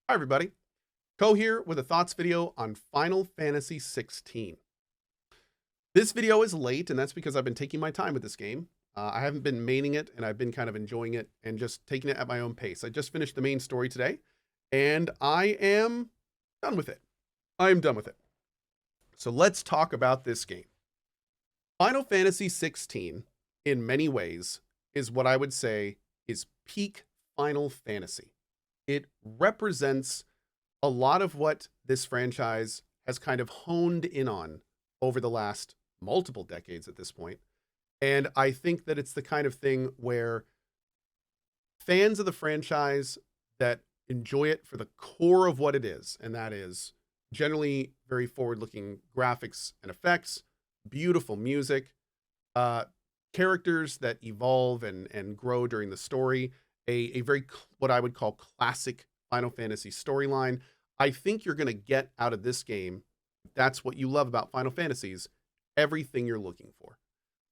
Hi everybody, Cohh here with a thoughts video on Final Fantasy XVI. This video is late and that's because I've been taking my time with this game. I haven't been maining it and I've been kind of enjoying it and just taking it at my own pace. I just finished the main story today and I am done with it. I am done with it. So let's talk about this game. Final Fantasy XVI, in many ways, is what I would say is peak Final Fantasy. It represents a lot of what this franchise has kind of honed in on over the last multiple decades at this point. And I think that it's the kind of thing where fans of the franchise that enjoy it for the core of what it is, and that is generally very forward-looking graphics and effects, beautiful music, characters that evolve and grow during the story, a very what I would call classic Final Fantasy storyline. I think you're going to get out of this game, if that's what you love about Final Fantasies, everything you're looking for.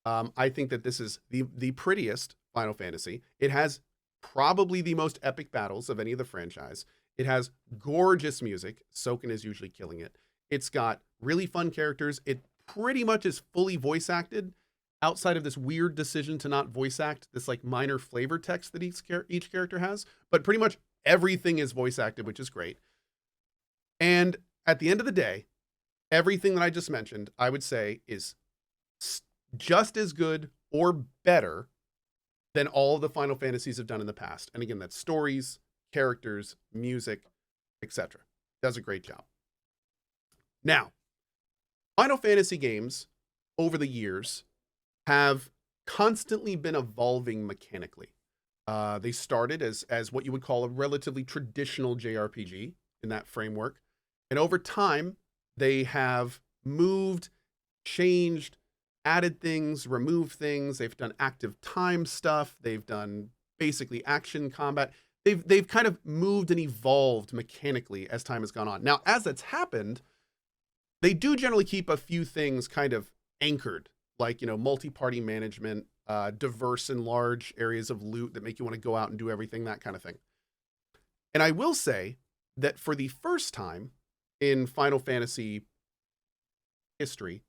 I think that this is the prettiest Final Fantasy. It has probably the most epic battles of any of the franchise. It has gorgeous music. Soken is usually killing it. It's got really fun characters. It pretty much is fully voice acted, outside of this weird decision to not voice act this like minor flavor text that each character has. But pretty much everything is voice acted, which is great. And at the end of the day, everything that I just mentioned, I would say is just as good or better than all of the Final Fantasies have done in the past. And again, that's stories, characters, music, etc. Does a great job. Now, Final Fantasy games over the years have constantly been evolving mechanically. They started as what you would call a relatively traditional JRPG in that framework. And over time, they have moved, changed, added things, removed things. They've done active time stuff. They've done basically action combat. They've kind of moved and evolved mechanically as time has gone on. Now, as that's happened, they do generally keep a few things kind of anchored, like, multi-party management, diverse and large areas of loot that make you want to go out and do everything, that kind of thing. And I will say that for the first time in Final Fantasy history,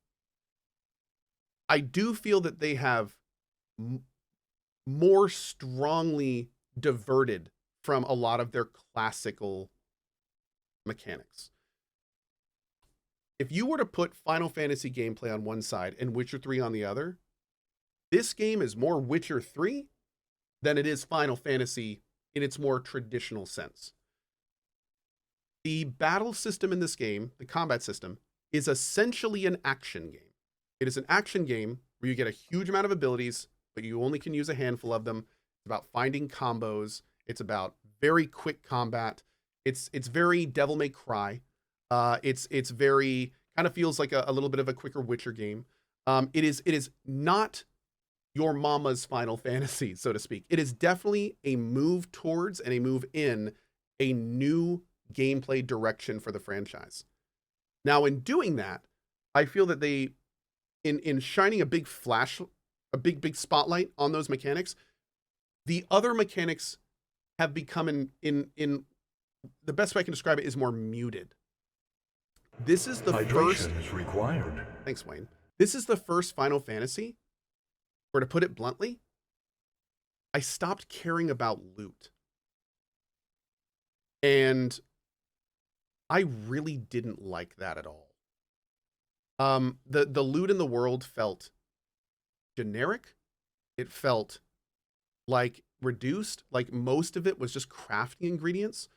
I do feel that they have more strongly diverted from a lot of their classical mechanics. If you were to put Final Fantasy gameplay on one side and Witcher 3 on the other, this game is more Witcher 3 than it is Final Fantasy in its more traditional sense. The battle system in this game, the combat system, is essentially an action game. It is an action game where you get a huge amount of abilities, but you only can use a handful of them. It's about finding combos. It's about very quick combat. It's very Devil May Cry. It's very kind of feels like a little bit of a quicker Witcher game. It is not your mama's Final Fantasy, so to speak. It is definitely a move towards and a move in a new gameplay direction for the franchise. Now, in doing that, I feel that they, in shining a big spotlight on those mechanics, the other mechanics have become in the best way I can describe it is more muted. This is the first. Hydration is required. Thanks, Wayne. This is the first Final Fantasy, or to put it bluntly, I stopped caring about loot. And I really didn't like that at all. The loot in the world felt generic. It felt like reduced, like most of it was just crafting ingredients.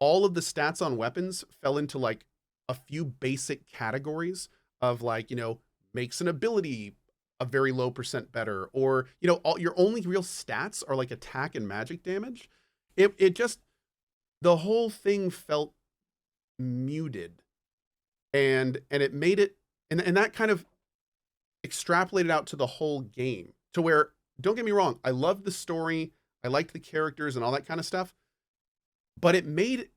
All of the stats on weapons fell into like a few basic categories of like, makes an ability a very low % better, or, all your only real stats are like attack and magic damage. It just, the whole thing felt muted, and it made it, and that kind of extrapolated out to the whole game, to where, don't get me wrong, I loved the story, I liked the characters and all that kind of stuff, but it made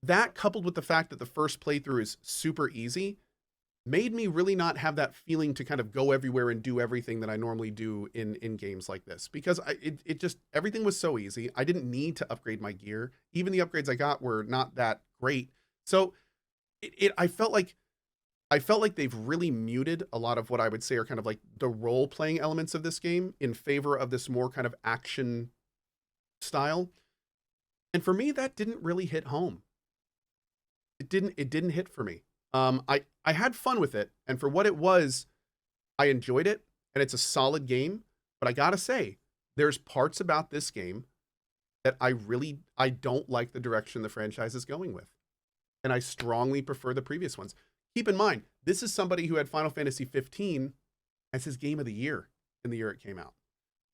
that, coupled with the fact that the first playthrough is super easy, made me really not have that feeling to kind of go everywhere and do everything that I normally do in games like this, because it just, everything was so easy. I didn't need to upgrade my gear. Even the upgrades I got were not that great. So I felt like they've really muted a lot of what I would say are kind of like the role-playing elements of this game in favor of this more kind of action style. And for me, that didn't really hit home. It didn't hit for me. I had fun with it, and for what it was, I enjoyed it, and it's a solid game. But I gotta say, there's parts about this game that I don't like the direction the franchise is going with, and I strongly prefer the previous ones. Keep in mind, this is somebody who had Final Fantasy 15 as his game of the year in the year it came out.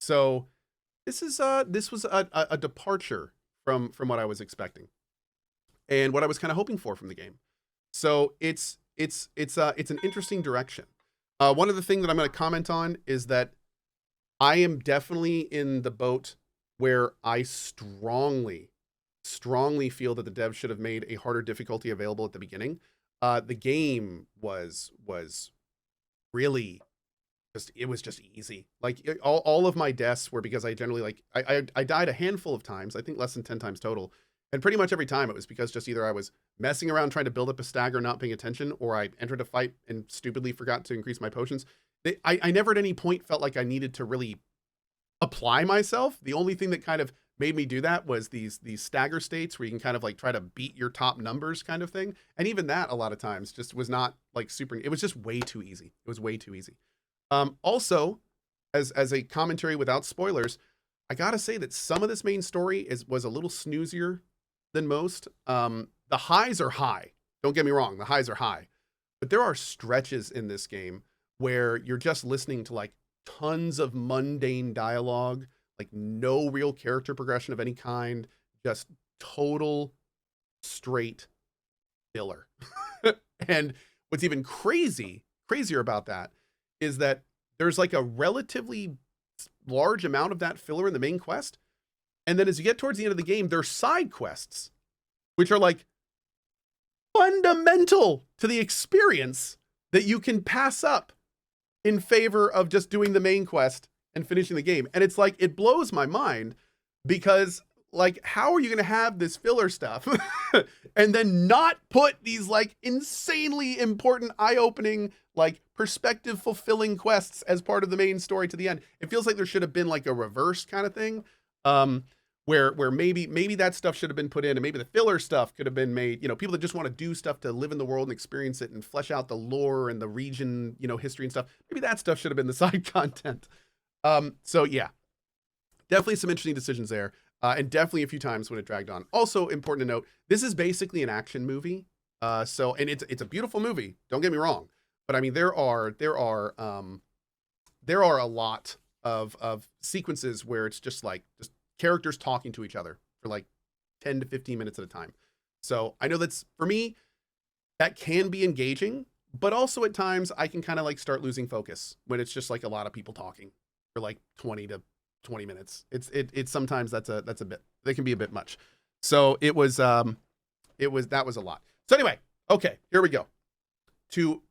So this was a departure from what I was expecting and what I was kind of hoping for from the game. So it's an interesting direction. One of the things that I'm going to comment on is that I am definitely in the boat where I strongly feel that the devs should have made a harder difficulty available at the beginning. The game was really just, it was just easy. Like all of my deaths were because I generally like, I died a handful of times, I think less than 10 times total. And pretty much every time it was because just either I was messing around trying to build up a stagger, not paying attention, or I entered a fight and stupidly forgot to increase my potions. I never at any point felt like I needed to really apply myself. The only thing that kind of made me do that was these stagger states where you can kind of like try to beat your top numbers kind of thing. And even that a lot of times just was not like super, it was just way too easy. It was way too easy. Also, as a commentary without spoilers, I gotta say that some of this main story was a little snoozier than most. The highs are high. Don't get me wrong, the highs are high. But there are stretches in this game where you're just listening to like tons of mundane dialogue, like no real character progression of any kind, just total straight filler. And what's even crazier about that is that there's like a relatively large amount of that filler in the main quest. And then as you get towards the end of the game, there's side quests, which are like fundamental to the experience that you can pass up in favor of just doing the main quest and finishing the game. And it's like, it blows my mind because like, how are you going to have this filler stuff and then not put these like insanely important, eye-opening, like perspective fulfilling quests as part of the main story to the end? It feels like there should have been like a reverse kind of thing. Where maybe that stuff should have been put in, and maybe the filler stuff could have been made, you know, people that just want to do stuff to live in the world and experience it and flesh out the lore and the region, you know, history and stuff. Maybe that stuff should have been the side content. So yeah, definitely some interesting decisions there. And definitely a few times when it dragged on. Also important to note, this is basically an action movie. And it's a beautiful movie. Don't get me wrong. But I mean, there are a lot of sequences where it's just characters talking to each other for like 10 to 15 minutes at a time. So I know that's, for me, that can be engaging, but also at times I can kind of like start losing focus when it's just like a lot of people talking for like 20 to 20 minutes. It's sometimes that's a bit, they can be a bit much. So that was a lot. So anyway, okay, here we go. To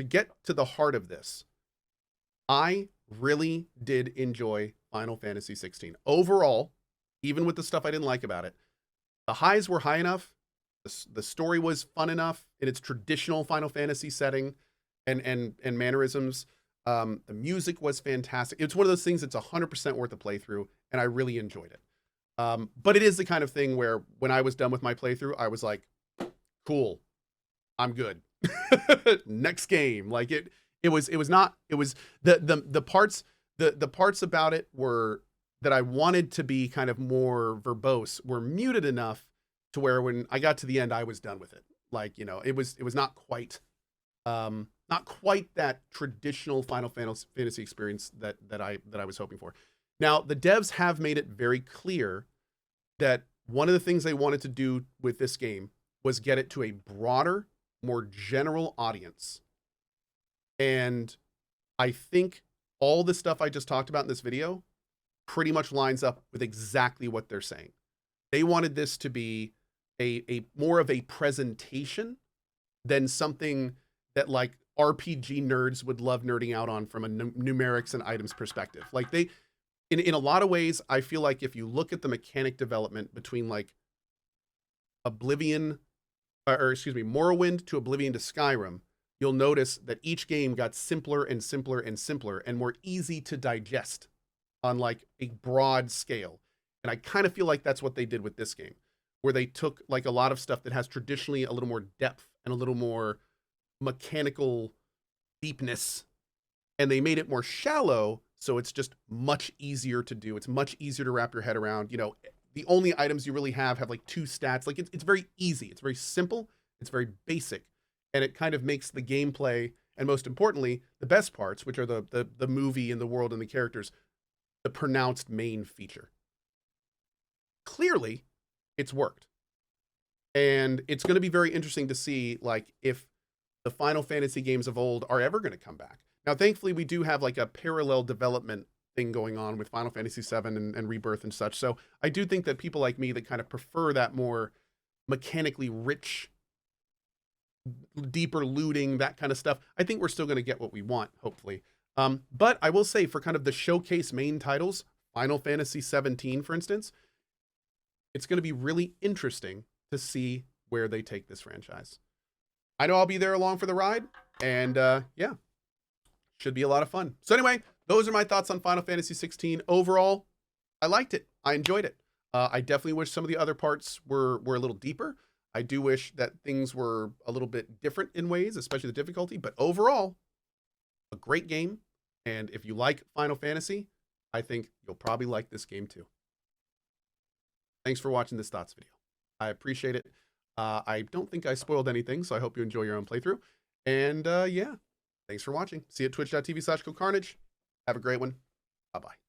get to the heart of this, I really did enjoy Final Fantasy 16. Overall, even with the stuff I didn't like about it, the highs were high enough. The story was fun enough in its traditional Final Fantasy setting and mannerisms. The music was fantastic. It's one of those things that's 100% worth a playthrough, and I really enjoyed it. But it is the kind of thing where when I was done with my playthrough, I was like, cool, I'm good. Next game. Like the parts about it were that I wanted to be kind of more verbose were muted enough to where when I got to the end, I was done with it. Like, you know, it was not quite that traditional Final Fantasy experience that I was hoping for. Now, the devs have made it very clear that one of the things they wanted to do with this game was get it to a broader, more general audience. And I think all the stuff I just talked about in this video pretty much lines up with exactly what they're saying. They wanted this to be a more of a presentation than something that like RPG nerds would love nerding out on from a numerics and items perspective. Like they, in a lot of ways, I feel like if you look at the mechanic development between like Oblivion, or excuse me, Morrowind to Oblivion to Skyrim, you'll notice that each game got simpler and simpler and simpler and more easy to digest on like a broad scale. And I kind of feel like that's what they did with this game, where they took like a lot of stuff that has traditionally a little more depth and a little more mechanical deepness, and they made it more shallow, so it's just much easier to do. It's much easier to wrap your head around. You know, the only items you really have like 2 stats. Like it's very easy. It's very simple. It's very basic. And it kind of makes the gameplay, and most importantly, the best parts, which are the movie and the world and the characters, the pronounced main feature. Clearly, it's worked. And it's going to be very interesting to see like if the Final Fantasy games of old are ever going to come back. Now, thankfully, we do have like a parallel development thing going on with Final Fantasy VII and Rebirth and such. So I do think that people like me that kind of prefer that more mechanically rich, deeper looting, that kind of stuff, I think we're still going to get what we want, hopefully. But I will say for kind of the showcase main titles, Final Fantasy XVII, for instance, it's going to be really interesting to see where they take this franchise. I know I'll be there along for the ride, and yeah, should be a lot of fun. So anyway, those are my thoughts on Final Fantasy XVI. Overall, I liked it. I enjoyed it. I definitely wish some of the other parts were a little deeper. I do wish that things were a little bit different in ways, especially the difficulty, but overall, a great game. And if you like Final Fantasy, I think you'll probably like this game too. Thanks for watching this thoughts video. I appreciate it. I don't think I spoiled anything, so I hope you enjoy your own playthrough. And yeah, thanks for watching. See you at twitch.tv/CohhCarnage. Have a great one. Bye-bye.